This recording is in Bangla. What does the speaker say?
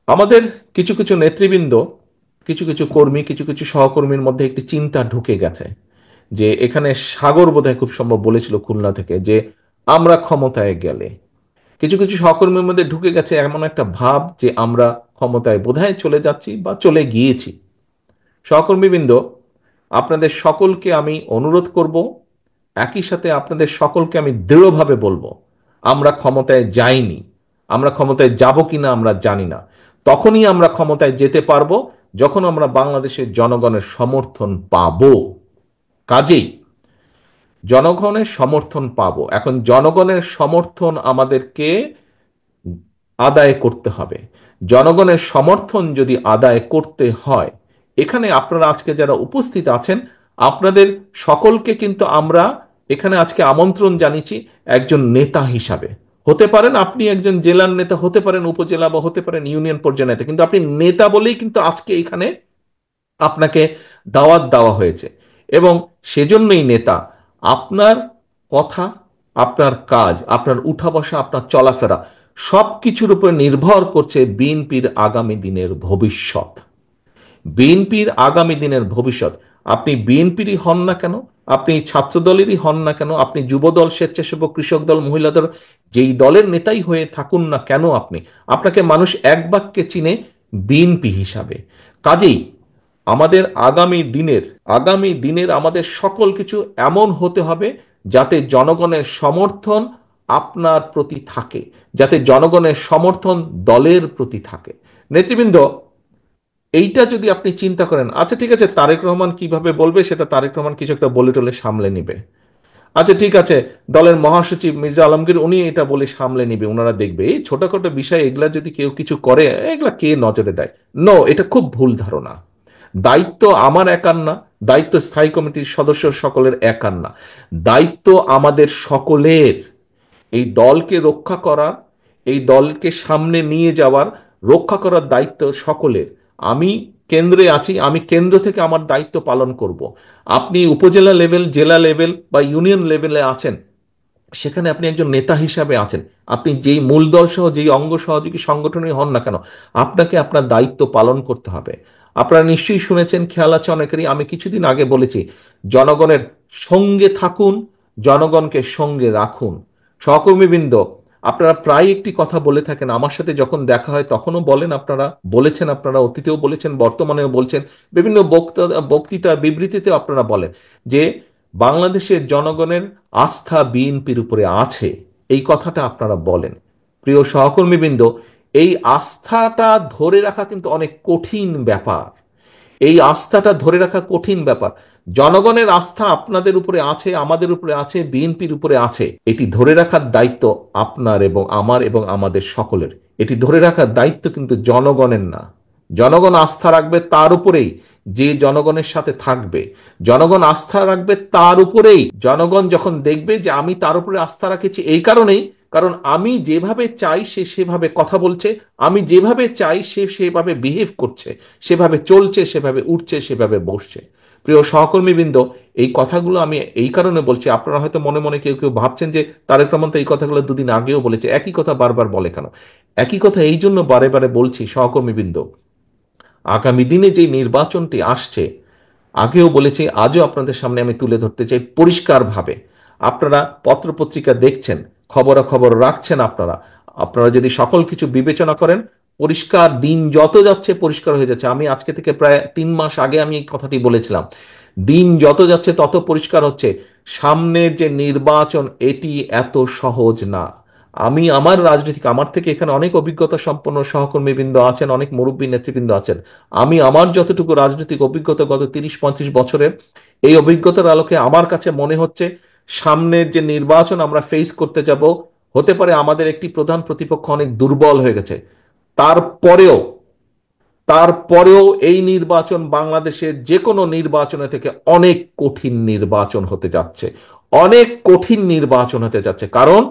আমাদের কিছু কিছু নেতৃবৃন্দ, কিছু কিছু কর্মী, কিছু কিছু সহকর্মীর মধ্যে একটি চিন্তা ঢুকে গেছে যে এখানে সাগর বোধহয় খুব সম্ভব বলেছিল খুলনা থেকে যে আমরা ক্ষমতায় গেলে, কিছু কিছু সহকর্মীর মধ্যে ঢুকে গেছে এমন একটা ভাব যে আমরা ক্ষমতায় বোধহয় চলে যাচ্ছি বা চলে গিয়েছি। সহকর্মীবৃন্দ, আপনাদের সকলকে আমি অনুরোধ করব, একই সাথে আপনাদের সকলকে আমি দৃঢ়ভাবে বলবো, আমরা ক্ষমতায় যাইনি। আমরা ক্ষমতায় যাব কিনা আমরা জানি না। তখনই আমরা ক্ষমতায় যেতে পারবো যখন আমরা বাংলাদেশের জনগণের সমর্থন পাবো। কাজেই জনগণের সমর্থন পাবো। এখন জনগণের সমর্থন আমাদেরকে আদায় করতে হবে। জনগণের সমর্থন যদি আদায় করতে হয়, এখানে আপনারা আজকে যারা উপস্থিত আছেন, আপনাদের সকলকে কিন্তু আমরা এখানে আজকে আমন্ত্রণ জানিয়েছি একজন নেতা হিসাবে। হতে পারেন আপনি একজন জেলার নেতা, হতে পারেন উপজেলা, বা হতে পারেন ইউনিয়ন পর্যায়ের নেতা, কিন্তু আপনি নেতা বলেই কিন্তু আজকে এখানে আপনাকে দাওয়াত দেওয়া হয়েছে। এবং সেজন্যই নেতা, আপনার কথা, আপনার কাজ, আপনার উঠা বসা, আপনার চলাফেরা সব কিছুর উপর নির্ভর করছে বিএনপির আগামী দিনের ভবিষ্যৎ। বিএনপির আগামী দিনের ভবিষ্যৎ। আপনি বিএনপিরই হন না কেন, আপনি ছাত্র দলেরই হন না কেন, আপনি যুবদল, স্বেচ্ছাসেবক, কৃষক দল, মহিলা দল, যেই দলের নেতাই হয়ে থাকুন না কেন, আপনাকে মানুষ এক বাক্যে চিনে বিএনপি হিসাবে। কাজেই আমাদের আগামী দিনের আমাদের সকল কিছু এমন হতে হবে যাতে জনগণের সমর্থন আপনার প্রতি থাকে, যাতে জনগণের সমর্থন দলের প্রতি থাকে। নেতৃবৃন্দ, এইটা যদি আপনি চিন্তা করেন, আচ্ছা ঠিক আছে, তারেক রহমান কিভাবে বলবে সেটা তারেক রহমান কিছু একটা বলে টলে সামলে নিবে। আচ্ছা ঠিক আছে, দলের মহাসচিব মির্জা আলমগীর উনি এটা বলে সামলে নিবে, ওনারা দেখবে। এই ছোটখাটো বিষয় এগুলা যদি কেউ কিছু করে, এগুলা কে নজরে দেয়? নো, এটা খুব ভুল ধারণা। দায়িত্ব আমার একার না, দায়িত্ব স্থায়ী কমিটির সদস্য সকলের একার না, দায়িত্ব আমাদের সকলের। এই দলকে রক্ষা করা, এই দলকে সামনে নিয়ে যাওয়ার, রক্ষা করার দায়িত্ব সকলের। আমি কেন্দ্রে আছি, আমি কেন্দ্র থেকে আমার দায়িত্ব পালন করব। আপনি উপজেলা লেভেল, জেলা লেভেল বা ইউনিয়ন লেভেলে আছেন, সেখানে আপনি একজন নেতা হিসাবে আছেন। আপনি যেই মূল দল সহ যেই অঙ্গ সহযোগী সংগঠনই হন না কেন, আপনাকে আপনার দায়িত্ব পালন করতে হবে। আপনারা নিশ্চয়ই শুনেছেন, খেয়াল আছে অনেকেরই, আমি কিছুদিন আগে বলেছি, জনগণের সঙ্গে থাকুন, জনগণকে সঙ্গে রাখুন। সহকর্মীবৃন্দ, আপনারা প্রায় একটি কথা বলে থাকেন, আমার সাথে যখন দেখা হয় তখনও বলেন, আপনারা বলেছেন, আপনারা অতীতেও বলেছেন, বর্তমানেও বলছেন, বিভিন্ন বক্তৃতা বিবৃতিতেও আপনারা বলেন যে বাংলাদেশের জনগণের আস্থা বিএনপির উপরে আছে। এই কথাটা আপনারা বলেন। প্রিয় সহকর্মীবৃন্দ, এই আস্থাটা ধরে রাখা কিন্তু অনেক কঠিন ব্যাপার। এই আস্থাটা ধরে রাখা কঠিন ব্যাপার। জনগণের আস্থা আপনাদের উপরে আছে, আমাদের উপরে আছে, বিএনপির উপরে আছে। এটি ধরে রাখার দায়িত্ব আপনার এবং আমার এবং আমাদের সকলের। এটি ধরে রাখার দায়িত্ব কিন্তু জনগণের না। জনগণ আস্থা রাখবে তার উপরেই যে জনগণের সাথে থাকবে। জনগণ আস্থা রাখবে তার উপরেই, জনগণ যখন দেখবে যে আমি তার উপরে আস্থা রাখেছি এই কারণেই, কারণ আমি যেভাবে চাই সে সেভাবে কথা বলছে, আমি যেভাবে চাই সে সেভাবে বিহেভ করছে, সেভাবে চলছে, সেভাবে উঠছে, সেভাবে বসছে। প্রিয় সহকর্মীবৃন্দ, এই কথাগুলো আমি এই কারণে বলছি, আপনারা হয়তো মনে মনে কেউ কেউ ভাবছেন যে তারেক রহমান তো এই কথাগুলো দুদিন আগেও বলেছে, একই কথা বারবার বলে কেন? একই কথা এই জন্য বারে বারে বলছি সহকর্মীবৃন্দ, আগামী দিনে যে নির্বাচনটি আসছে, আগেও বলেছি, আজও আপনাদের সামনে আমি তুলে ধরতে চাই পরিষ্কারভাবে। আপনারা পত্রপত্রিকা দেখছেন, খবরাখবর রাখছেন, আপনারা আপনারা যদি সকল কিছু বিবেচনা করেন, পরিষ্কার, দিন যত যাচ্ছে পরিষ্কার হয়ে যাচ্ছে। আমি আজকে থেকে প্রায় 3 মাস আগে আমি এই কথাটি বলেছিলাম, দিন যত যাচ্ছে তত পরিষ্কার হচ্ছে সামনের যে নির্বাচন এটি এত সহজ না। আমি আমার রাজনীতিক, আমার থেকে এখানে অনেক অভিজ্ঞতা সম্পন্ন সহকর্মীবৃন্দ আছেন, অনেক মুরব্বী নেতৃবৃন্দ আছেন। আমি আমার যতটুকু রাজনৈতিক অভিজ্ঞতা গত 30-35 বছরের, এই অভিজ্ঞতার আলোকে আমার কাছে মনে হচ্ছে সামনের যে নির্বাচন আমরা ফেস করতে যাব, হতে পারে আমাদের একটি প্রধান প্রতিপক্ষ অনেক দুর্বল হয়ে গেছে। তারপরেও তারপরেও এই নির্বাচন বাংলাদেশের যে কোনো নির্বাচনের থেকে অনেক কঠিন নির্বাচন হতে যাচ্ছে, অনেক কঠিন নির্বাচন হতে যাচ্ছে। কারণ